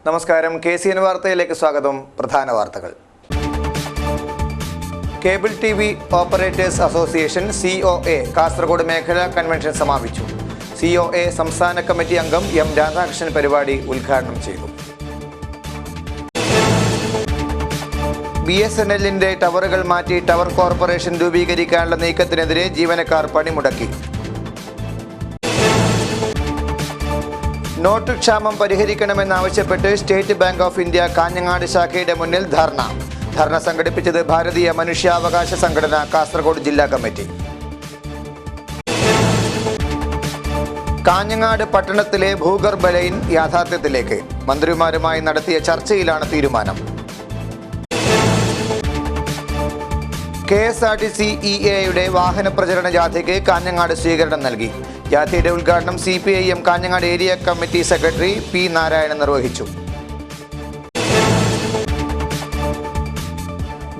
നമസ്കാരം. KCN വാർത്തയിലേക്ക് സ്വാഗതം. പ്രധാന വാർത്തകൾ. Cable TV operators association COA Kasaragod മേഖലാ കൺവെൻഷൻ സമാപിച്ചു. COA സംസ്ഥാന കമ്മിറ്റി അംഗം M രാധാകൃഷ്ണൻ പരിപാടി ഉദ്ഘാടനം ചെയ്തു. BSNLന്റെ ടവറുകൾ മാറ്റി ടവർ കോർപ്പറേഷൻ രൂപീകരിക്കാനുള്ള നീക്കത്തിനെതിരെ ജീവനക്കാർ പണിമുടക്കി. നോട്ട് ക്ഷാമം പരിഹരിക്കണമെന്നാവശ്യപ്പെട്ട് state bank of India Kanhangad ശാഖയുടെ മുന്നിൽ ധർണ സംഘടിപ്പിച്ചത് ഭാരതീയ മനുഷ്യാവകാശ സംഘടന കാസർഗോഡ് ജില്ലാ കമ്മിറ്റി. കാഞ്ഞങ്ങാട് പട്ടണത്തിലെ ഭൂഗർഭ ലൈൻ യാഥാർത്ഥ്യത്തിലേക്ക് മന്ത്രിമാരുമായി നടത്തിയ ചർച്ചയിലാണ് തീരുമാനം. KSRTC EAയുടെ വാഹന പ്രചരണ ജാഥയ്ക്ക് കാഞ്ഞങ്ങാട് സ്വീകരണം നൽകി. ജാഥയുടെ ഉദ്ഘാടനം CPIM Kanhangad area committee secretary P. Narayanan നിർവഹിച്ചു.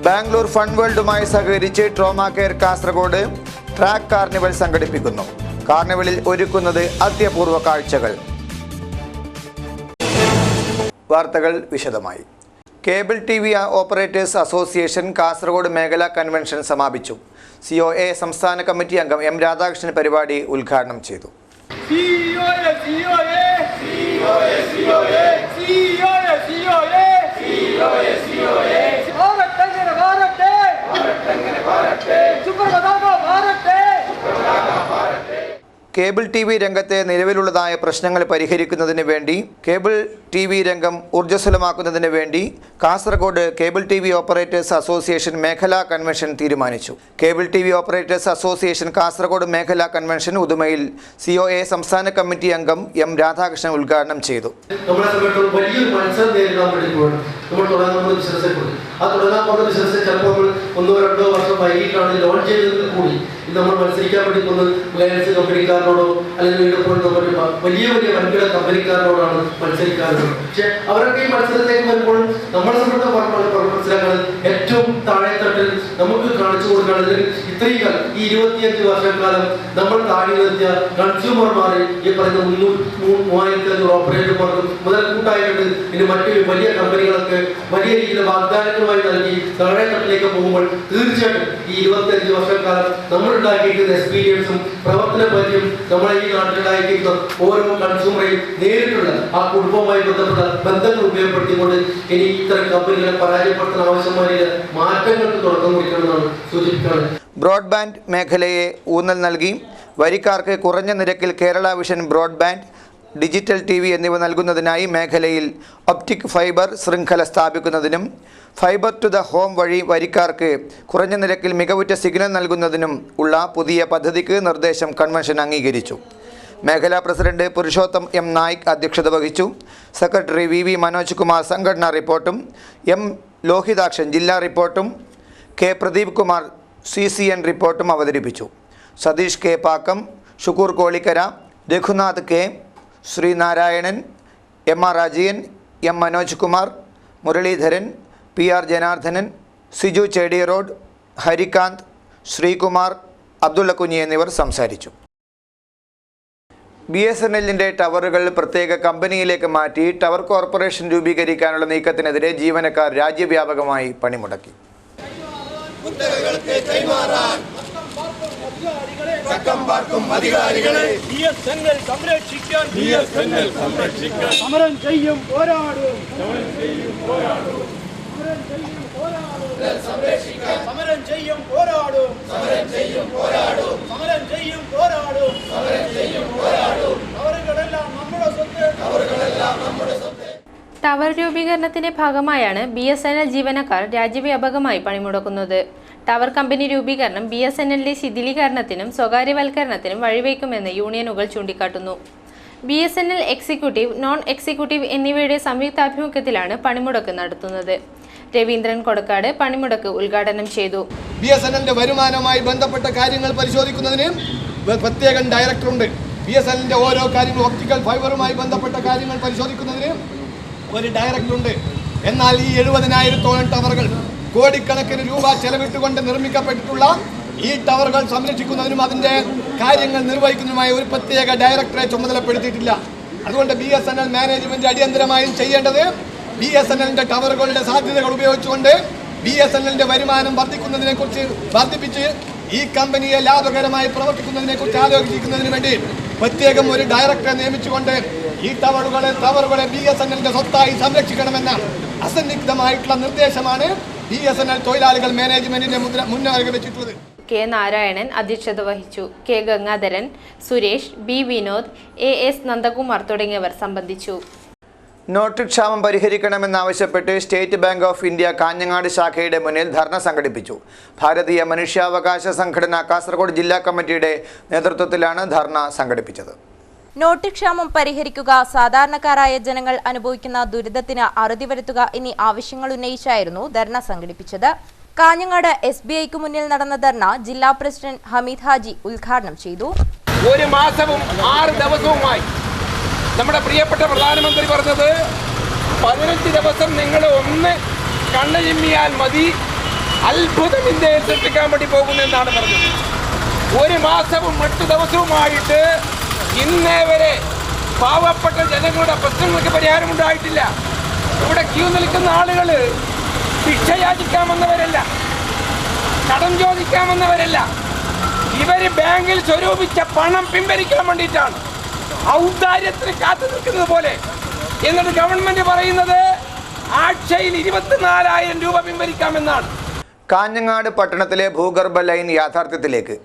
ബാംഗ്ലൂർ ഫൺ വേൾഡുമായി സഹകരിച്ച് trauma care Kasaragod track carnival സംഘടിപ്പിക്കുന്നു. കാർണിവലിൽ ഒരുക്കുന്നത് അത്യപൂർവ കാഴ്ചകൾ. വാർത്തകൾ വിശദമായി. Cable TV operators association Kasaragod മേഖലാ കൺവെൻഷൻ സമാപിച്ചു. COA സംസ്ഥാന കമ്മിറ്റി അംഗം M രാധാകൃഷ്ണൻ പരിപാടി ഉദ്ഘാടനം ചെയ്തു. കേബിൾ TV രംഗത്തെ നിലവിലുള്ളതായ പ്രശ്നങ്ങൾ പരിഹരിക്കുന്നതിന് വേണ്ടി കേബിൾ TV രംഗം ഊർജ്ജസ്വലമാക്കുന്നതിന് വേണ്ടി Kasaragod cable TV operators association മേഖലാ കൺവെൻഷൻ തീരുമാനിച്ചു. Cable TV operators association Kasaragod മേഖലാ കൺവെൻഷൻ ഉദുമയിൽ COA സംസ്ഥാന കമ്മിറ്റി അംഗം M രാധാകൃഷ്ണൻ ഉദ്ഘാടനം ചെയ്തു. നമ്മൾ മത്സരിക്കാൻ വേണ്ടി റിലയൻസ് കമ്പനിക്കാരനോടോ അല്ലെങ്കിൽ വലിയ വലിയ വൻകിട കമ്പനിക്കാരനോടാണ് മത്സരിക്കാറുള്ളത്. പക്ഷെ അവരൊക്കെ ഈ മത്സരത്തിലേക്ക് വരുമ്പോൾ നമ്മളെ സംബന്ധിച്ച് മനസ്സിലാക്കുന്നത് ഏറ്റവും താഴെത്തട്ടിൽ നമുക്ക് കാണിച്ചു കൊടുക്കുകയാണെങ്കിൽ ഇത്രയും കാലം ഈ 25 വർഷക്കാലം നമ്മൾ താഴെ നിർത്തിയ കൺസ്യൂമർമാരെ ഈ പറയുന്ന 3,500 ഓപ്പറേറ്റർമാർക്കും മുതൽക്കൂട്ടായിട്ടുണ്ട്. ഇനി മറ്റു വലിയ കമ്പനികളൊക്കെ വലിയ രീതിയിൽ വാഗ്ദാനങ്ങളുമായി നൽകി താഴെത്തട്ടിലേക്ക് പോകുമ്പോൾ തീർച്ചയായിട്ടും ഈ 25 വർഷക്കാലം നമ്മൾ ഉണ്ടാക്കിയിരിക്കുന്ന എക്സ്പീരിയൻസും പ്രവർത്തന പരിചയം നമ്മളെ ഈ നാട്ടിലുണ്ടാക്കിയിരിക്കുന്ന ഓരോ കൺസ്യൂമറെയും നേരിട്ടുള്ള ആ കുടുംബവുമായി ബന്ധപ്പെട്ട ബന്ധങ്ങൾ ഉപയോഗപ്പെടുത്തിക്കൊണ്ട് ഇനി ഇത്തരം കമ്പനികളെ പരാജയപ്പെടുത്താൻ ആവശ്യമായ മാറ്റങ്ങൾക്ക് തുടക്കം കുറിക്കണമെന്നാണ് സൂചിപ്പിക്കുന്നത്. ബ്രോഡ്ബാൻഡ് മേഖലയെ ഊന്നൽ നൽകി വരിക്കാർക്ക് കുറഞ്ഞ നിരക്കിൽ Kerala vision broadband, digital TV എന്നിവ നൽകുന്നതിനായി മേഖലയിൽ ഒപ്റ്റിക് ഫൈബർ ശൃംഖല സ്ഥാപിക്കുന്നതിനും ഫൈബർ ടു ദ ഹോം വഴി വരിക്കാർക്ക് കുറഞ്ഞ നിരക്കിൽ മികവുറ്റ സിഗ്നൽ നൽകുന്നതിനും ഉള്ള പുതിയ പദ്ധതിക്ക് നിർദ്ദേശം കൺവെൻഷൻ അംഗീകരിച്ചു. മേഖലാ പ്രസിഡന്റ് പുരുഷോത്തം M നായിക് അധ്യക്ഷത വഹിച്ചു. സെക്രട്ടറി VV മനോജ് കുമാർ സംഘടനാ റിപ്പോർട്ടും M ലോഹിതാക്ഷൻ ജില്ലാ റിപ്പോർട്ടും K പ്രദീപ് കുമാർ CCN റിപ്പോർട്ടും അവതരിപ്പിച്ചു. Satheesh K Pakkam, Shukkur Kolikkara, Raghunath K, Sreenarayanan, MR Rajeevan, M Manoj Kumar, Muraleedharan, PR Janardhanan, Siju ചേടിയറോഡ്, Harikanth, Sreekumar, Abdulla കുഞ്ഞി എന്നിവർ സംസാരിച്ചു. BSNLന്റെ ടവറുകൾ പ്രത്യേക കമ്പനിയിലേക്ക് മാറ്റി ടവർ കോർപ്പറേഷൻ രൂപീകരിക്കാനുള്ള നീക്കത്തിനെതിരെ ജീവനക്കാർ രാജ്യവ്യാപകമായി പണിമുടക്കി. സമരം ചെയ്യും പോരാടും. ടവർ രൂപീകരണത്തിന്റെ ഭാഗമായാണ് BSNL ജീവനക്കാർ രാജ്യവ്യാപകമായി പണിമുടക്കുന്നത്. ടവർ കമ്പനി രൂപീകരണം BSNLന്റെ ശിഥിലീകരണത്തിനും സ്വകാര്യവൽക്കരണത്തിനും വഴിവെക്കുമെന്ന് യൂണിയനുകൾ ചൂണ്ടിക്കാട്ടുന്നു. BSNL എക്സിക്യൂട്ടീവ്, നോൺ എക്സിക്യൂട്ടീവ് എന്നിവയുടെ സംയുക്താഭിമുഖ്യത്തിലാണ് പണിമുടക്ക് നടത്തുന്നത്. രവീന്ദ്രൻ കൊടക്കാട് പണിമുടക്ക് ഉദ്ഘാടനം ചെയ്തു. BSNLന്റെ വരുമാനവുമായി ബന്ധപ്പെട്ട കാര്യങ്ങൾ പരിശോധിക്കുന്നതിന് പ്രത്യേക ഡയറക്ടറുണ്ട്. BSNLന്റെ ഓരോ കാര്യങ്ങളും ഒപ്റ്റിക്കൽ ഫൈബറുമായി ബന്ധപ്പെട്ട കാര്യങ്ങൾ പരിശോധിക്കുന്നതിന് ഒരു ഡയറക്ടറുണ്ട്. എന്നാൽ ഈ 70,000-ഓളം ടവറുകൾ കോടിക്കണക്കിന് രൂപ ചെലവിട്ടുകൊണ്ട് നിർമ്മിക്കപ്പെട്ടിട്ടുള്ള ഈ ടവറുകൾ സംരക്ഷിക്കുന്നതിനും അതിൻ്റെ കാര്യങ്ങൾ നിർവഹിക്കുന്നതിനുമായി ഒരു പ്രത്യേക ഡയറക്ടറെ ചുമതലപ്പെടുത്തിയിട്ടില്ല. അതുകൊണ്ട് BSNL മാനേജ്മെന്റ് അടിയന്തരമായും ചെയ്യേണ്ടത് BSNLന്റെ ടവറുകളുടെ സാധ്യതകൾ ഉപയോഗിച്ചുകൊണ്ട് BSNLന്റെ വരുമാനം വർദ്ധിപ്പിച്ച് ഈ കമ്പനിയെ ലാഭകരമായി പ്രവർത്തിക്കുന്നതിനെ കുറിച്ച് ആലോചിക്കുന്നതിന് വേണ്ടി പ്രത്യേകം ഒരു ഡയറക്ടറെ നിയമിച്ചുകൊണ്ട് ഈ ടവറുകളെ BSNLന്റെ സ്വത്തായി സംരക്ഷിക്കണമെന്ന അസന്നിഗ്ധമായിട്ടുള്ള നിർദ്ദേശമാണ് BSNL തൊഴിലാളികൾ മാനേജ്മെന്റിന്റെ മുന്നോട്ട് വെച്ചിട്ടുള്ളത്. കെ നാരായണൻ അധ്യക്ഷത വഹിച്ചു. K Gangadharan, Suresh, B Vinod, AS Nandakumar തുടങ്ങിയവർ സംബന്ധിച്ചു. നോട്ട് ക്ഷാമം പരിഹരിക്കണമെന്നാവശ്യപ്പെട്ട് state bank of India Kanhangad ശാഖയുടെ മുന്നിൽ ധർണ സംഘടിപ്പിച്ചു. ഭാരതീയ മനുഷ്യാവകാശ സംഘടന കാസർഗോഡ് ജില്ലാ കമ്മിറ്റിയുടെ നേതൃത്വത്തിലാണ് ധർണ സംഘടിപ്പിച്ചത്. നോട്ട് ക്ഷാമം പരിഹരിക്കുക, സാധാരണക്കാരായ ജനങ്ങൾ അനുഭവിക്കുന്ന ദുരിതത്തിന് അറുതി വരുത്തുക എന്നീ ആവശ്യങ്ങൾ ഉന്നയിച്ചായിരുന്നു ധർണ സംഘടിപ്പിച്ചത്. കാഞ്ഞങ്ങാട് SBIക്ക് മുന്നിൽ നടന്ന ധർണ ജില്ലാ പ്രസിഡന്റ് ഹമീദ് ഹാജി ഉദ്ഘാടനം ചെയ്തു. ഒരു മാസവും 6 ദിവസവുമായി നമ്മുടെ പ്രിയപ്പെട്ട പ്രധാനമന്ത്രി പറഞ്ഞത് 15 ദിവസം നിങ്ങൾ ഒന്ന് കണ്ണു ചിമ്മിയാൽ മതി, അത്ഭുതം ഇന്ത്യയിൽ സൃഷ്ടിക്കാൻ വേണ്ടി പോകുമെന്നാണ് പറഞ്ഞത്. ഒരു മാസവും 8 ദിവസവുമായിട്ട് ഇന്നേ വരെ പാവപ്പെട്ട ജനങ്ങളുടെ പ്രശ്നങ്ങൾക്ക് പരിഹാരമുണ്ടായിട്ടില്ല. ഇവിടെ ക്യൂ നിൽക്കുന്ന ആളുകൾ ഭിക്ഷ യാചിക്കാമെന്നവരല്ല, കടം ചോദിക്കാമെന്നവരല്ല. ഇവർ ബാങ്കിൽ സ്വരൂപിച്ച പണം പിൻവലിക്കാൻ വേണ്ടിയിട്ടാണ് ഔദാര്യത്തിന് കാത്തു നിൽക്കുന്നത് പോലെ. എന്നിട്ട് ഗവൺമെന്റ് പറയുന്നത് ആഴ്ചയിൽ 24,000 രൂപ പിൻവലിക്കാമെന്നാണ്. കാഞ്ഞങ്ങാട് പട്ടണത്തിലെ ഭൂഗർഭ ലൈൻ യാഥാർത്ഥ്യത്തിലേക്ക്.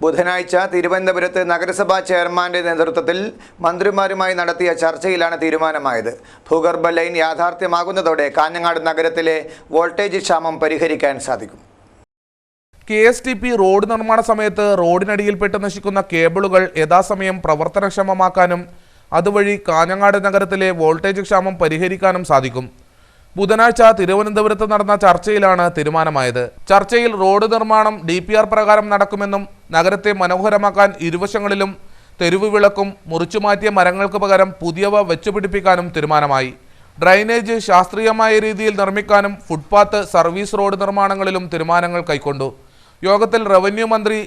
ബുധനാഴ്ച തിരുവനന്തപുരത്ത് നഗരസഭാ ചെയർമാന്റെ നേതൃത്വത്തിൽ മന്ത്രിമാരുമായി നടത്തിയ ചർച്ചയിലാണ് തീരുമാനമായത്. ഭൂഗർഭ ലൈൻ യാഥാർത്ഥ്യമാകുന്നതോടെ കാഞ്ഞങ്ങാട് നഗരത്തിലെ വോൾട്ടേജ് ക്ഷാമം പരിഹരിക്കാൻ സാധിക്കും. KSTP റോഡ് നിർമ്മാണ സമയത്ത് റോഡിനടിയിൽപ്പെട്ട് നശിക്കുന്ന കേബിളുകൾ യഥാസമയം പ്രവർത്തനക്ഷമമാക്കാനും അതുവഴി കാഞ്ഞങ്ങാട് നഗരത്തിലെ വോൾട്ടേജ് ക്ഷാമം പരിഹരിക്കാനും സാധിക്കും. ബുധനാഴ്ച തിരുവനന്തപുരത്ത് നടന്ന ചർച്ചയിലാണ് തീരുമാനമായത്. ചർച്ചയിൽ റോഡ് നിർമ്മാണം DPR പ്രകാരം നടക്കുമെന്നും നഗരത്തെ മനോഹരമാക്കാൻ ഇരുവശങ്ങളിലും തെരുവ് വിളക്കും മുറിച്ചുമാറ്റിയ മരങ്ങൾക്ക് പകരം പുതിയവ വെച്ചുപിടിപ്പിക്കാനും തീരുമാനമായി. ഡ്രൈനേജ് ശാസ്ത്രീയമായ രീതിയിൽ നിർമ്മിക്കാനും ഫുട്പാത്ത്, സർവീസ് റോഡ് നിർമ്മാണങ്ങളിലും തീരുമാനങ്ങൾ കൈക്കൊണ്ടു. യോഗത്തിൽ റവന്യൂ മന്ത്രി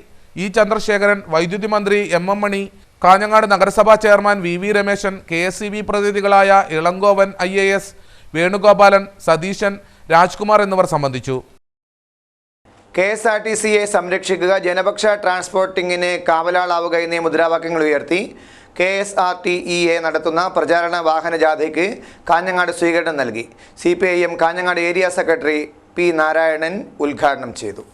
E ചന്ദ്രശേഖരൻ, വൈദ്യുതി മന്ത്രി MM മണി, കാഞ്ഞങ്ങാട് നഗരസഭാ ചെയർമാൻ VV രമേശൻ, KSEB പ്രതിനിധികളായ ഇളങ്കോവൻ IAS, വേണുഗോപാലൻ, സതീശൻ, രാജ്കുമാർ എന്നിവർ സംബന്ധിച്ചു. KSRTCയെ സംരക്ഷിക്കുക, ജനപക്ഷ ട്രാൻസ്പോർട്ടിങ്ങിന് കാവലാളാവുക എന്നീ മുദ്രാവാക്യങ്ങൾ ഉയർത്തി KSRTEA നടത്തുന്ന പ്രചാരണ വാഹന ജാഥയ്ക്ക് കാഞ്ഞങ്ങാട് സ്വീകരണം നൽകി. CPIM Kanhangad area secretary P Narayanan ഉദ്ഘാടനം ചെയ്തു.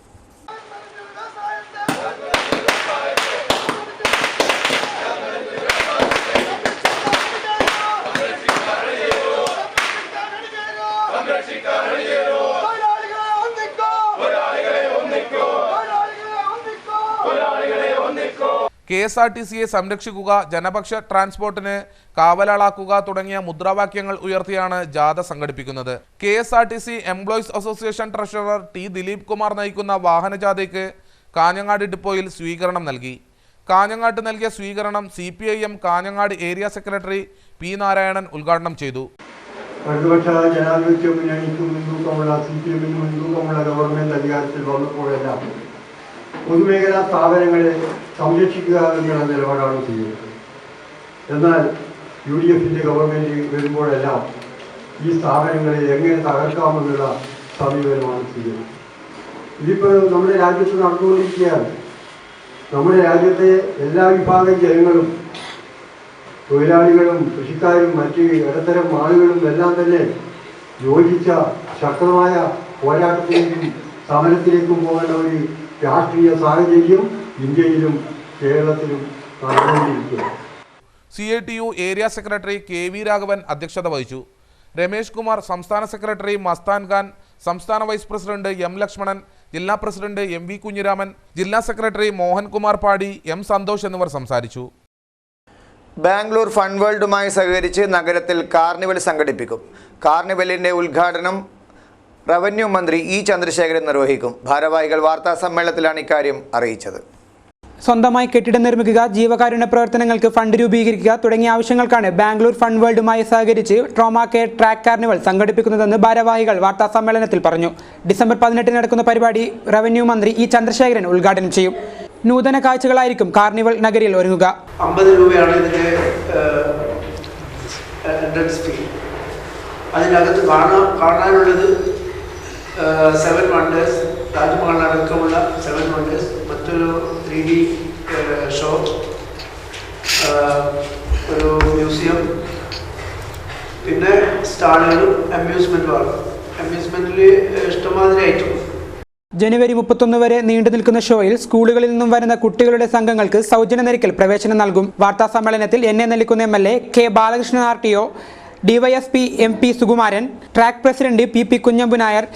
KSRTCയെ സംരക്ഷിക്കുക, ജനപക്ഷ ട്രാൻസ്പോർട്ടിന് കാവലാളാക്കുക തുടങ്ങിയ മുദ്രാവാക്യങ്ങൾ ഉയർത്തിയാണ് ജാഥ സംഘടിപ്പിക്കുന്നത്. KSRTC employees association treasurer T Dileep Kumar നയിക്കുന്ന വാഹനജാഥയ്ക്ക് കാഞ്ഞങ്ങാട് ഡിപ്പോയിൽ സ്വീകരണം നൽകി. കാഞ്ഞങ്ങാട്ട് നൽകിയ സ്വീകരണം CPIM Kanhangad area secretary P Narayanan ഉദ്ഘാടനം ചെയ്തു. ഇടതുപക്ഷ ജനാധിപത്യ മുന്നണിക്ക് മുൻതൂക്കമുള്ള CPIM-ന് മുൻതൂക്കമുള്ള ഗവൺമെന്റ് അധികാരത്തിൽ വന്നപ്പോഴെല്ലാം പൊതുമേഖലാ സ്ഥാപനങ്ങളെ സംരക്ഷിക്കുക എന്നുള്ള നിലപാടാണ് ചെയ്യുന്നത്. എന്നാൽ UDF-ന്റെ ഗവൺമെൻറ് വരുമ്പോഴെല്ലാം ഈ സ്ഥാപനങ്ങളെ എങ്ങനെ തകർക്കാമെന്നുള്ള സമീപനമാണ് ചെയ്യുന്നത്. ഇതിപ്പോൾ നമ്മുടെ രാജ്യത്ത് നടന്നുകൊണ്ടിരിക്കുകയാണ്. നമ്മുടെ രാജ്യത്തെ എല്ലാ വിഭാഗം ജനങ്ങളും, തൊഴിലാളികളും കൃഷിക്കാരും മറ്റ് ഇടത്തരം ആളുകളും എല്ലാം തന്നെ യോജിച്ച ശക്തമായ പോരാട്ടത്തിലേക്കും സമരത്തിലേക്കും പോകേണ്ട ഒരു രാഷ്ട്രീയ സാഹചര്യം ഇന്ത്യയിലും കേരളത്തിലും നടന്നുകൊണ്ടിരിക്കുന്നു. CITU area secretary KV Raghavan അധ്യക്ഷത വഹിച്ചു. രമേഷ് കുമാർ, സംസ്ഥാന സെക്രട്ടറി മസ്താൻ ഖാൻ, സംസ്ഥാന വൈസ് പ്രസിഡന്റ് M ലക്ഷ്മണൻ, ജില്ലാ പ്രസിഡന്റ് MV കുഞ്ഞിരാമൻ, ജില്ലാ സെക്രട്ടറി മോഹൻകുമാർ പാടി, M സന്തോഷ് എന്നിവർ സംസാരിച്ചു. ബാംഗ്ലൂർ ഫൺ വേൾഡുമായി സഹകരിച്ച് നഗരത്തിൽ കാർണിവൽ സംഘടിപ്പിക്കും. കാർണിവലിൻ്റെ ഉദ്ഘാടനം റവന്യൂ മന്ത്രി E ചന്ദ്രശേഖരൻ നിർവഹിക്കും. ഭാരവാഹികൾ വാർത്താ സമ്മേളനത്തിലാണ് ഇക്കാര്യം അറിയിച്ചത്. സ്വന്തമായി കെട്ടിടം നിർമ്മിക്കുക, ജീവകാരുണ്യ പ്രവർത്തനങ്ങൾക്ക് ഫണ്ട് രൂപീകരിക്കുക തുടങ്ങിയ ആവശ്യങ്ങൾക്കാണ് ബാംഗ്ലൂർ ഫൺ വേൾഡുമായി സഹകരിച്ച് ട്രോമ കെയർ ട്രാക്ക് കാർണിവൽ സംഘടിപ്പിക്കുന്നതെന്ന് ഭാരവാഹികൾ വാർത്താ സമ്മേളനത്തിൽ പറഞ്ഞു. ഡിസംബർ 18 നടക്കുന്ന പരിപാടി റവന്യൂ മന്ത്രി E ചന്ദ്രശേഖരൻ ഉദ്ഘാടനം ചെയ്യും. നൂതന കാഴ്ചകളായിരിക്കും കാർണിവൽ നഗരിയിൽ ഒരുങ്ങുക. 50 രൂപയാണ് ഇതിന്റെ എൻട്രൻസ് ഫീ. അതിനകത്ത് കാണാനുള്ളത് 7 വണ്ടേഴ്സ്, താജ്മഹൽ അടക്കമുള്ള 7 വണ്ടേഴ്സ്, മറ്റൊരു 3D ഷോ, ഒരു മ്യൂസിയം, പിന്നെ സ്റ്റാളുകളും അമ്യൂസ്മെൻറ്റ് പാർക്കും. അമ്യൂസ്മെൻറ്റിൽ ഇഷ്ടമാതിരി ഐറ്റം. ജനുവരി 31 വരെ നീണ്ടു നിൽക്കുന്ന ഷോയിൽ സ്കൂളുകളിൽ നിന്നും വരുന്ന കുട്ടികളുടെ സംഘങ്ങൾക്ക് സൗജന്യ നിരക്കിൽ പ്രവേശനം നൽകും. വാർത്താ സമ്മേളനത്തിൽ എന്നെ Nellikunnu MLA, K Balakrishnan RTO, DYSP MP Sukumaran, track president PP Kunhambu Nair,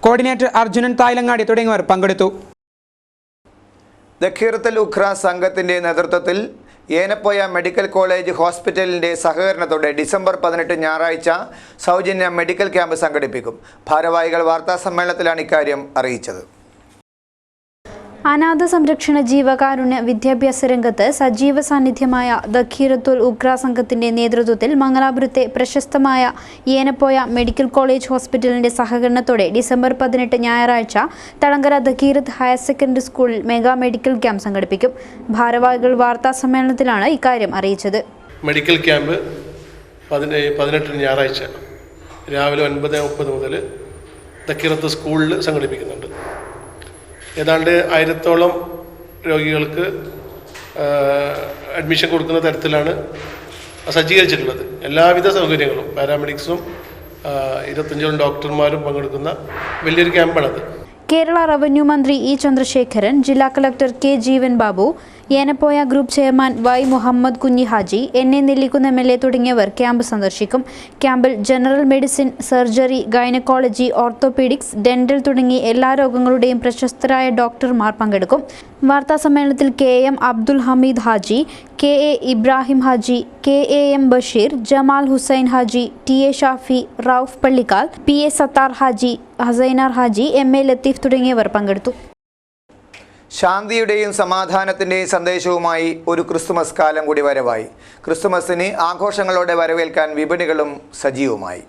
coordinator Arjunan Thayalangadi തുടങ്ങിയവർ പങ്കെടുത്തു. ദഖീറത്തുൽ ഉഖ്ര സംഘത്തിന്റെ നേതൃത്വത്തിൽ ഏനപ്പോയ മെഡിക്കൽ കോളേജ് ഹോസ്പിറ്റലിന്റെ സഹകരണത്തോടെ ഡിസംബർ 18 ഞായറാഴ്ച സൗജന്യ മെഡിക്കൽ ക്യാമ്പ് സംഘടിപ്പിക്കും. ഭാരവാഹികൾ വാർത്താസമ്മേളനത്തിലാണ് ഇക്കാര്യം അറിയിച്ചത്. അനാഥ സംരക്ഷണ, ജീവകാരുണ്യ, വിദ്യാഭ്യാസ രംഗത്ത് സജീവ സാന്നിധ്യമായ ദഖീറത്തുൽ ഉഖ്ര സംഘത്തിന്റെ നേതൃത്വത്തിൽ മംഗലാപുരത്തെ പ്രശസ്തമായ ഏനപ്പോയ മെഡിക്കൽ കോളേജ് ഹോസ്പിറ്റലിന്റെ സഹകരണത്തോടെ ഡിസംബർ 18 ഞായറാഴ്ച തളങ്കര ദഖീറത്ത് ഹയർ സെക്കൻഡറി സ്കൂളിൽ മെഗാ മെഡിക്കൽ ക്യാമ്പ് സംഘടിപ്പിക്കും. ഭാരവാഹികൾ വാർത്താ സമ്മേളനത്തിലാണ് ഇക്കാര്യം അറിയിച്ചത്. മെഡിക്കൽ ക്യാമ്പ് 18 ഞായറാഴ്ച രാവിലെ 9:30 മുതൽ ദഖീറത്ത് സ്കൂളിൽ സംഘടിപ്പിക്കുന്നുണ്ട്. ഏതാണ്ട് 1000-ഓളം രോഗികൾക്ക് അഡ്മിഷൻ കൊടുക്കുന്ന തരത്തിലാണ് സജ്ജീകരിച്ചിട്ടുള്ളത്. എല്ലാവിധ സൗകര്യങ്ങളും, പാരാമെഡിക്സും 25 ഡോക്ടർമാരും പങ്കെടുക്കുന്ന വലിയൊരു ക്യാമ്പാണത്. കേരള റവന്യൂ മന്ത്രി E. ചന്ദ്രശേഖരൻ, ജില്ലാ collector K. Jeevan Babu, Yenepoya group chairman Y. Muhammad Kunhi Haji, എന്നെ നെല്ലിക്കുന്ന MLA തുടങ്ങിയവർ ക്യാമ്പ് സന്ദർശിക്കും. ക്യാമ്പിൽ general medicine, surgery, gynaecology, orthopaedics, dental തുടങ്ങി എല്ലാ രോഗങ്ങളുടെയും പ്രശസ്തരായ ഡോക്ടർമാർ പങ്കെടുക്കും. വാർത്താ സമ്മേളനത്തിൽ KM Abdul Hameed Haji, KA Ibrahim Haji, KAM Basheer, Jamal Hussain Haji, TA Shafi, Rauf Pallikkal, PA Sattar Haji, Hasainar Haji, MA Latheef തുടങ്ങിയവർ പങ്കെടുത്തു. ശാന്തിയുടെയും സമാധാനത്തിൻ്റെയും സന്ദേശവുമായി ഒരു ക്രിസ്തുമസ് കാലം കൂടി വരവായി. ക്രിസ്തുമസിന് ആഘോഷങ്ങളോടെ വരവേൽക്കാൻ വിപണികളും സജീവമായി.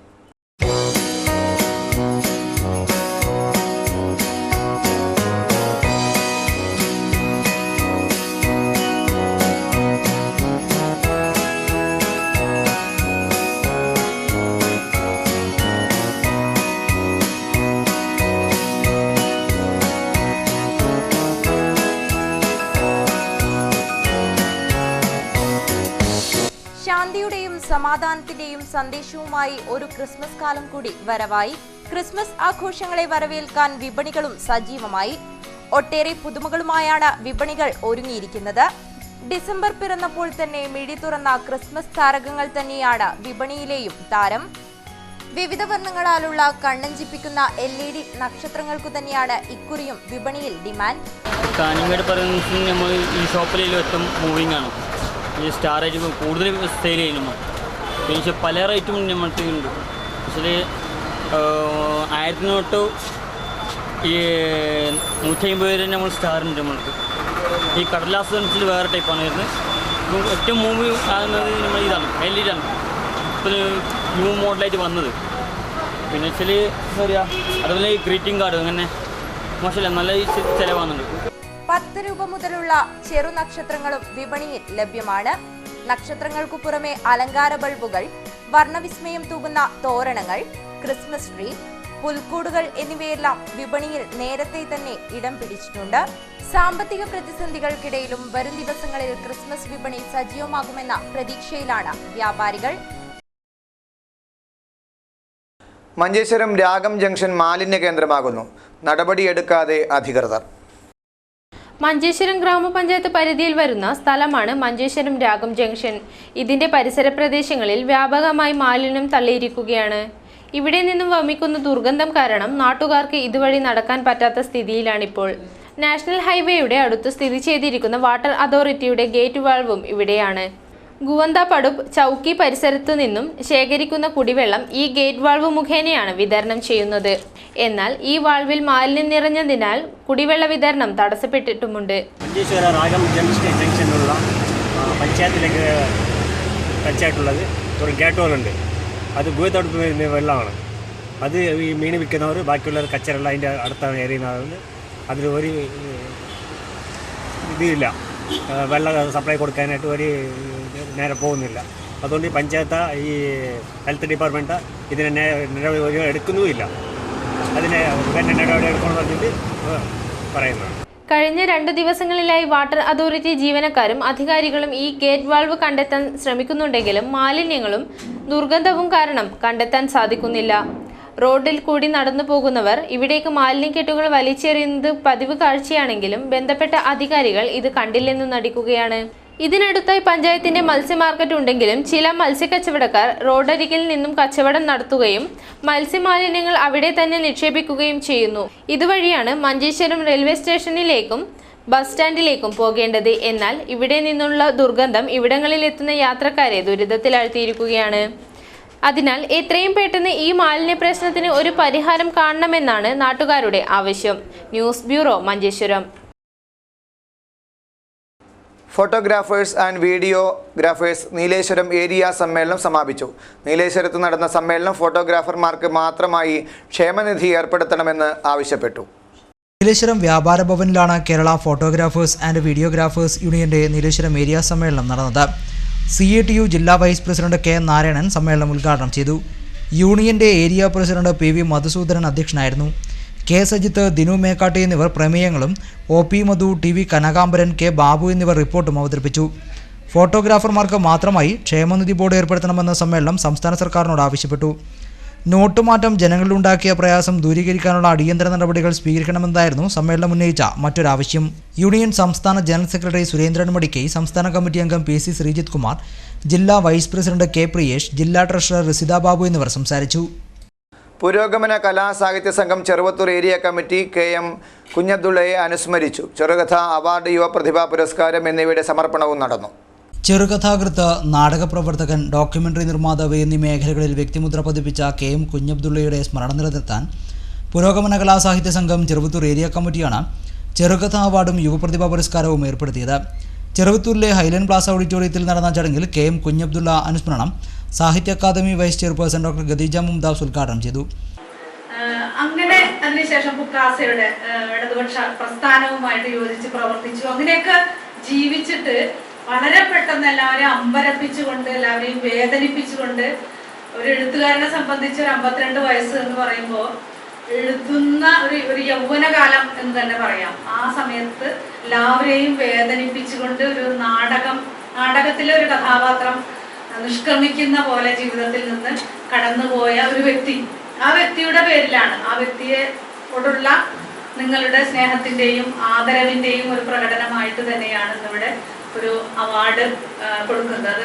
ശാന്തിയുടെയും സമാധാനത്തിന്റെയും സന്ദേശവുമായി ഒരു ക്രിസ്മസ് കാലം കൂടി വരവായി. ക്രിസ്മസ് ആഘോഷങ്ങളെ വരവേൽക്കാൻ വിപണികളും സജീവമായി. ഒട്ടേറെ പുതുമകളുമായാണ് വിപണികൾ ഒരുങ്ങിയിരിക്കുന്നത്. ഡിസംബർ പിറന്നപ്പോൾ തന്നെ മിഴി തുറന്ന ക്രിസ്മസ് താരകങ്ങൾ തന്നെയാണ് വിപണിയിലെയും താരം. വിവിധ വർണ്ണങ്ങളാലുള്ള കണ്ണഞ്ചിപ്പിക്കുന്ന LED നക്ഷത്രങ്ങൾക്കു തന്നെയാണ് ഇക്കുറിയും വിപണിയിൽ ഡിമാൻഡ്. നമ്മൾ ഈ ഷോപ്പിലും മൂവിങ് ആണ്. ഈ സ്റ്റാർ ആയിട്ട് കൂടുതൽ സെയിൽ ചെയ്യുന്നു. പിന്നെ പല റേറ്റും നമ്മൾക്ക് ഉണ്ട്. പക്ഷേ 1000 തൊട്ട് ഈ 150 വരെ നമ്മൾ സ്റ്റാറുണ്ട്. നമ്മൾക്ക് ഈ കടലാസ് പെൻസിൽ വേറെ ടൈപ്പാണ് വരുന്നത്. ഏറ്റവും മൂവി ആകുന്നത് നമ്മൾ ഇതാണ്, LED ആണ്. ഇപ്പോൾ ന്യൂ മോഡലായിട്ട് വന്നത്. പിന്നെ വെച്ചാൽ എന്താ പറയുക, അതുപോലെ ഈ ഗ്രീറ്റിംഗ് കാർഡ് അങ്ങനെ മോശമല്ല, നല്ല ചിലവാകുന്നുണ്ട്. 10 രൂപ മുതലുള്ള ചെറു നക്ഷത്രങ്ങളും വിപണിയിൽ ലഭ്യമാണ്. നക്ഷത്രങ്ങൾക്കു പുറമെ അലങ്കാര ബൾബുകൾ, വർണ്ണവിസ്മയം തൂകുന്ന തോരണങ്ങൾ, ക്രിസ്മസ് ട്രീ, പുൽക്കൂടുകൾ എന്നിവയെല്ലാം വിപണിയിൽ നേരത്തെ തന്നെ ഇടം പിടിച്ചിട്ടുണ്ട്. സാമ്പത്തിക പ്രതിസന്ധികൾക്കിടയിലും വരും ദിവസങ്ങളിൽ ക്രിസ്മസ് വിപണി സജീവമാകുമെന്ന പ്രതീക്ഷയിലാണ് വ്യാപാരികൾ. മഞ്ചേശ്വരം രാഗം ജംഗ്ഷൻ മാലിന്യ കേന്ദ്രമാകുന്നു. നടപടിയെടുക്കാതെ അധികൃതർ. മഞ്ചേശ്വരം ഗ്രാമപഞ്ചായത്ത് പരിധിയിൽ വരുന്ന സ്ഥലമാണ് മഞ്ചേശ്വരം രാഗം ജംഗ്ഷൻ. ഇതിന്റെ പരിസര പ്രദേശങ്ങളിൽ വ്യാപകമായി മാലിന്യം തള്ളിയിരിക്കുകയാണ്. ഇവിടെ നിന്നും വമിക്കുന്ന ദുർഗന്ധം കാരണം നാട്ടുകാർക്ക് ഇതുവഴി നടക്കാൻ പറ്റാത്ത സ്ഥിതിയിലാണിപ്പോൾ. നാഷണൽ ഹൈവേയുടെ അടുത്ത് സ്ഥിതി ചെയ്തിരിക്കുന്ന വാട്ടർ അതോറിറ്റിയുടെ ഗേറ്റ് വാൾവും ഇവിടെയാണ്. ഗുവന്ത പടുപ്പ് ചൌക്കി പരിസരത്തു നിന്നും ശേഖരിക്കുന്ന കുടിവെള്ളം ഈ ഗേറ്റ് വാൾവ് മുഖേനയാണ് വിതരണം ചെയ്യുന്നത്. എന്നാൽ ഈ വാൾവിൽ മാലിന്യം നിറഞ്ഞതിനാൽ കുടിവെള്ള വിതരണം തടസ്സപ്പെട്ടിട്ടുമുണ്ട്. മഞ്ചേശ്വര രാഗം ജംഗ്ഷനിലുള്ള പഞ്ചായത്തിലേക്ക് ടച്ചായിട്ടുള്ളത് ഒരു ഗേറ്റ് വാളുണ്ട്. അത് ഗുവത്തോടത്ത് വരുന്ന വെള്ളമാണ്. അത് ഈ മീൻ വിൽക്കുന്നവർ ബാക്കിയുള്ള കച്ചറെല്ലാം അതിൻ്റെ അടുത്താണ് എറിയുന്നത്. അതിൽ ഒരു ഇതില്ല, വെള്ളം സപ്ലൈ കൊടുക്കാനായിട്ട് ഒരു നേരെ പോകുന്നില്ല. അതുകൊണ്ട് പഞ്ചായത്ത് ഈ ഹെൽത്ത് ഡിപ്പാർട്ട്മെൻറ്റ് ഇതിനെ നടപടി എടുക്കുന്നുമില്ല. അതിനെ നടപടി എടുക്കണമെന്ന് പറഞ്ഞിട്ട് പറയുന്നതാണ്. കഴിഞ്ഞ 2 ദിവസങ്ങളിലായി വാട്ടർ അതോറിറ്റി ജീവനക്കാരും അധികാരികളും ഈ ഗേറ്റ് വാൾവ് കണ്ടെത്താൻ ശ്രമിക്കുന്നുണ്ടെങ്കിലും മാലിന്യങ്ങളും ദുർഗന്ധവും കാരണം കണ്ടെത്താൻ സാധിക്കുന്നില്ല. റോഡിൽ കൂടി നടന്നു പോകുന്നവർ ഇവിടേക്ക് മാലിന്യക്കെട്ടുകൾ വലിച്ചെറിയുന്നത് പതിവ് കാഴ്ചയാണെങ്കിലും ബന്ധപ്പെട്ട അധികാരികൾ ഇത് കണ്ടില്ലെന്ന് നടിക്കുകയാണ്. ഇതിനടുത്തായി പഞ്ചായത്തിന്റെ മത്സ്യ മാർക്കറ്റ് ഉണ്ടെങ്കിലും ചില മത്സ്യക്കച്ചവടക്കാർ റോഡരികിൽ നിന്നും കച്ചവടം നടത്തുകയും മത്സ്യമാലിന്യങ്ങൾ അവിടെ തന്നെ നിക്ഷേപിക്കുകയും ചെയ്യുന്നു. ഇതുവഴിയാണ് മഞ്ചേശ്വരം റെയിൽവേ സ്റ്റേഷനിലേക്കും ബസ് സ്റ്റാൻഡിലേക്കും പോകേണ്ടത്. എന്നാൽ ഇവിടെ നിന്നുള്ള ദുർഗന്ധം ഇവിടങ്ങളിൽ എത്തുന്ന യാത്രക്കാരെ ദുരിതത്തിലാഴ്ത്തിയിരിക്കുകയാണ്. അതിനാൽ എത്രയും പെട്ടെന്ന് ഈ മാലിന്യ പ്രശ്നത്തിന് ഒരു പരിഹാരം കാണണമെന്നാണ് നാട്ടുകാരുടെ ആവശ്യം. News bureau, Manjeshwaram. Photographers and videographers Nileshwaram area സമ്മേളനം സമാപിച്ചു. നീലേശ്വരത്ത് നടന്ന സമ്മേളനം ഫോട്ടോഗ്രാഫർമാർക്ക് മാത്രമായി ക്ഷേമനിധി ഏർപ്പെടുത്തണമെന്ന് ആവശ്യപ്പെട്ടു. നീലേശ്വരം വ്യാപാര ഭവനിലാണ് കേരള ഫോട്ടോഗ്രാഫേഴ്സ് ആൻഡ് വീഡിയോഗ്രാഫേഴ്സ് യൂണിയന്റെ നീലേശ്വരം ഏരിയ സമ്മേളനം നടന്നത്. CATU ജില്ലാ വൈസ് പ്രസിഡന്റ് K നാരായണൻ സമ്മേളനം ഉദ്ഘാടനം ചെയ്തു. യൂണിയന്റെ ഏരിയ പ്രസിഡന്റ് PV മധുസൂദനൻ അധ്യക്ഷനായിരുന്നു. K സജിത്ത്, ദിനു മേക്കാട്ട് എന്നിവർ പ്രമേയങ്ങളും OP മധു, TV കനകാംബരൻ, K ബാബു എന്നിവർ റിപ്പോർട്ടും അവതരിപ്പിച്ചു. ഫോട്ടോഗ്രാഫർമാർക്ക് മാത്രമായി ക്ഷേമനിധി ബോർഡ് ഏർപ്പെടുത്തണമെന്ന സമ്മേളനം സംസ്ഥാന സർക്കാരിനോട് ആവശ്യപ്പെട്ടു. നോട്ടുമാറ്റം ജനങ്ങളിലുണ്ടാക്കിയ പ്രയാസം ദൂരീകരിക്കാനുള്ള അടിയന്തര നടപടികൾ സ്വീകരിക്കണമെന്നായിരുന്നു സമ്മേളനം ഉന്നയിച്ച മറ്റൊരാവശ്യം. യൂണിയൻ സംസ്ഥാന ജനറൽ സെക്രട്ടറി സുരേന്ദ്രൻ മടിക്കൈ, സംസ്ഥാന കമ്മിറ്റി അംഗം PC ശ്രീജിത്ത് കുമാർ, ജില്ലാ വൈസ് പ്രസിഡന്റ് K പ്രിയേഷ്, ജില്ലാ ട്രഷറർ റിസിത ബാബു എന്നിവർ സംസാരിച്ചു. പുരോഗമന കലാ സാഹിത്യ സംഘം ചെറുവത്തൂർ ഏരിയ കമ്മിറ്റി KM കുഞ്ഞബ്ദുള്ളയെ അനുസ്മരിച്ചു. ചെറുകഥ അവാർഡ്, യുവപ്രതിഭാ പുരസ്കാരം എന്നിവയുടെ സമർപ്പണവും നടന്നു. ചെറുകഥാകൃത്ത്, നാടകപ്രവർത്തകൻ, ഡോക്യുമെന്ററി നിർമ്മാതാവ് എന്നീ മേഖലകളിൽ വ്യക്തിമുദ്ര പതിപ്പിച്ച KM കുഞ്ഞബ്ദുള്ളയുടെ സ്മരണ നിലനിർത്താൻ പുരോഗമന കലാ സാഹിത്യ സംഘം ചെറുവത്തൂർ ഏരിയ കമ്മിറ്റിയാണ് ചെറുകഥാ അവാർഡും യുവപ്രതിഭാ പുരസ്കാരവും ഏർപ്പെടുത്തിയത്. ചെറുവത്തൂരിലെ ഹൈലൻഡ് പ്ലാസ ഓഡിറ്റോറിയത്തിൽ നടന്ന ചടങ്ങിൽ KM കുഞ്ഞബ്ദുള്ള അനുസ്മരണം Sahitya Akademi vice chairperson doctor Khadeeja Mumtaz ഉദ്ഘാടനം ചെയ്തു. അങ്ങനെ അതിനുശേഷം പുക്കാസയുടെ ഇടതുപക്ഷ പ്രസ്ഥാനവുമായിട്ട് യോജിച്ച് പ്രവർത്തിച്ചു. അങ്ങനെയൊക്കെ ജീവിച്ചിട്ട് വളരെ പെട്ടെന്ന് എല്ലാവരെയും അമ്പരപ്പിച്ചുകൊണ്ട്, എല്ലാവരെയും വേദനിപ്പിച്ചുകൊണ്ട്, ഒരു എഴുത്തുകാരനെ സംബന്ധിച്ച് ഒരു 52 വയസ്സ് എന്ന് പറയുമ്പോൾ എഴുതുന്ന ഒരു യൗവനകാലം എന്ന് തന്നെ പറയാം. ആ സമയത്ത് എല്ലാവരെയും വേദനിപ്പിച്ചുകൊണ്ട് ഒരു നാടകത്തിലെ ഒരു കഥാപാത്രം നിഷ്ക്രമിക്കുന്ന പോലെ ജീവിതത്തിൽ നിന്ന് കടന്നുപോയ ഒരു വ്യക്തി. ആ വ്യക്തിയുടെ പേരിലാണ്, ആ വ്യക്തിയോടുള്ള നിങ്ങളുടെ സ്നേഹത്തിന്റെയും ആദരവിന്റെയും ഒരു പ്രകടനമായിട്ട് തന്നെയാണ് ഇന്നിവിടെ ഒരു അവാർഡ് കൊടുക്കുന്നത്.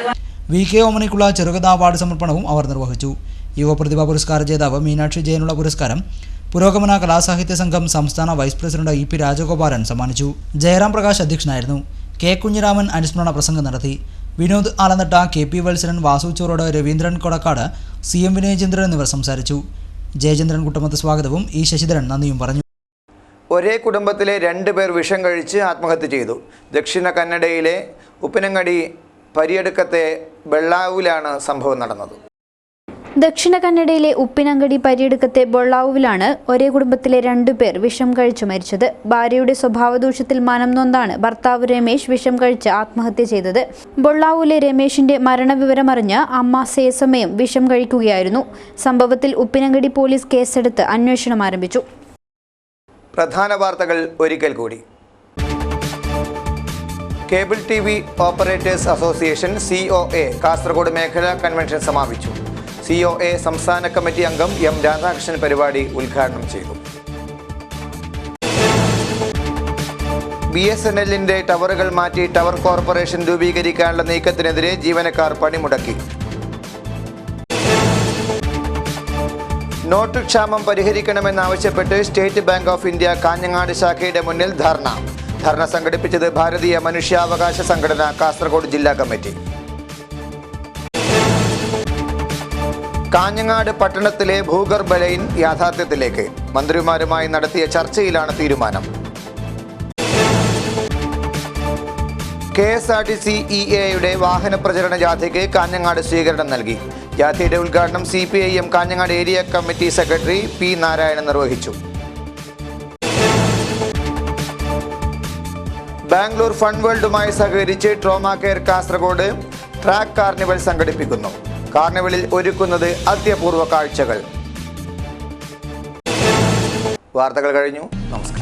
VK ഓമനിക്കുള്ള ചെറുകഥാ അവാർഡ് സമർപ്പണവും അവർ നിർവഹിച്ചു. യുവപ്രതിഭാ പുരസ്കാര ജേതാവ് മീനാക്ഷി ജയനുള്ള പുരസ്കാരം പുരോഗമന കലാസാഹിത്യ സംഘം സംസ്ഥാന വൈസ് പ്രസിഡന്റ് EP രാജഗോപാലൻ സമ്മാനിച്ചു. ജയറാം പ്രകാശ് അധ്യക്ഷനായിരുന്നു. K കുഞ്ഞിരാമൻ അനുസ്മരണ പ്രസംഗം നടത്തി. വിനോദ് ആലനട്ട, KP വത്സരൻ, വാസു ചോറോട്, രവീന്ദ്രൻ കൊടക്കാട്, CM വിനയചന്ദ്രൻ എന്നിവർ സംസാരിച്ചു. ജയചന്ദ്രൻ കുട്ടമത്ത് സ്വാഗതവും E ശശിധരൻ നന്ദിയും പറഞ്ഞു. ഒരേ കുടുംബത്തിലെ 2 പേർ വിഷം കഴിച്ച് ആത്മഹത്യ ചെയ്തു. ദക്ഷിണ കന്നഡയിലെ ഉപ്പിനങ്ങടി പരിയടുക്കത്തെ ബെള്ളാവിലാണ് സംഭവം നടന്നത്. ദക്ഷിണ കന്നഡയിലെ ഉപ്പിനങ്കടി പരിയടുക്കത്തെ ബൊള്ളാവുവിലാണ് ഒരേ കുടുംബത്തിലെ 2 പേർ വിഷം കഴിച്ചു മരിച്ചത്. ഭാര്യയുടെ സ്വഭാവദൂഷ്യത്തിൽ മനം നൊന്താണ് ഭർത്താവ് രമേശ് വിഷം കഴിച്ച് ആത്മഹത്യ ചെയ്തത്. ബൊള്ളാവുവിലെ രമേശിന്റെ മരണവിവരമറിഞ്ഞ് അമ്മ സേസമയം വിഷം കഴിക്കുകയായിരുന്നു. സംഭവത്തിൽ ഉപ്പിനങ്കടി പോലീസ് കേസെടുത്ത് അന്വേഷണം ആരംഭിച്ചു. പ്രധാന വാർത്തകൾ ഒരിക്കൽ കൂടി. Cable TV operators association COA Kasaragod മേഖലാ കൺവെൻഷൻ സമാപിച്ചു. COA സംസ്ഥാന കമ്മിറ്റി അംഗം M രാധാകൃഷ്ണൻ പരിപാടി ഉദ്ഘാടനം ചെയ്തു. BSNLന്റെ ടവറുകൾ മാറ്റി ടവർ കോർപ്പറേഷൻ രൂപീകരിക്കാനുള്ള നീക്കത്തിനെതിരെ ജീവനക്കാർ പണിമുടക്കി. നോട്ട് ക്ഷാമം പരിഹരിക്കണമെന്നാവശ്യപ്പെട്ട് state bank of India Kanhangad ശാഖയുടെ മുന്നിൽ ധർണ സംഘടിപ്പിച്ചത് ഭാരതീയ മനുഷ്യാവകാശ സംഘടന കാസർഗോഡ് ജില്ലാ കമ്മിറ്റി. കാഞ്ഞങ്ങാട് പട്ടണത്തിലെ ഭൂഗർഭ ലൈൻ യാഥാർത്ഥ്യത്തിലേക്ക് മന്ത്രിമാരുമായി നടത്തിയ ചർച്ചയിലാണ് തീരുമാനം. KSRTC EAയുടെ വാഹന പ്രചരണ ജാഥയ്ക്ക് കാഞ്ഞങ്ങാട് സ്വീകരണം നൽകി. ജാഥയുടെ ഉദ്ഘാടനം CPIM Kanhangad area committee secretary P Narayanan നിർവഹിച്ചു. ബാംഗ്ലൂർ ഫൺ വേൾഡുമായി സഹകരിച്ച് trauma care Kasaragod track carnival സംഘടിപ്പിക്കുന്നു. കാർണിവലിൽ ഒരുക്കുന്നത് അത്യപൂർവ കാഴ്ചകൾ. വാർത്തകൾ കഴിഞ്ഞു. നമസ്കാരം.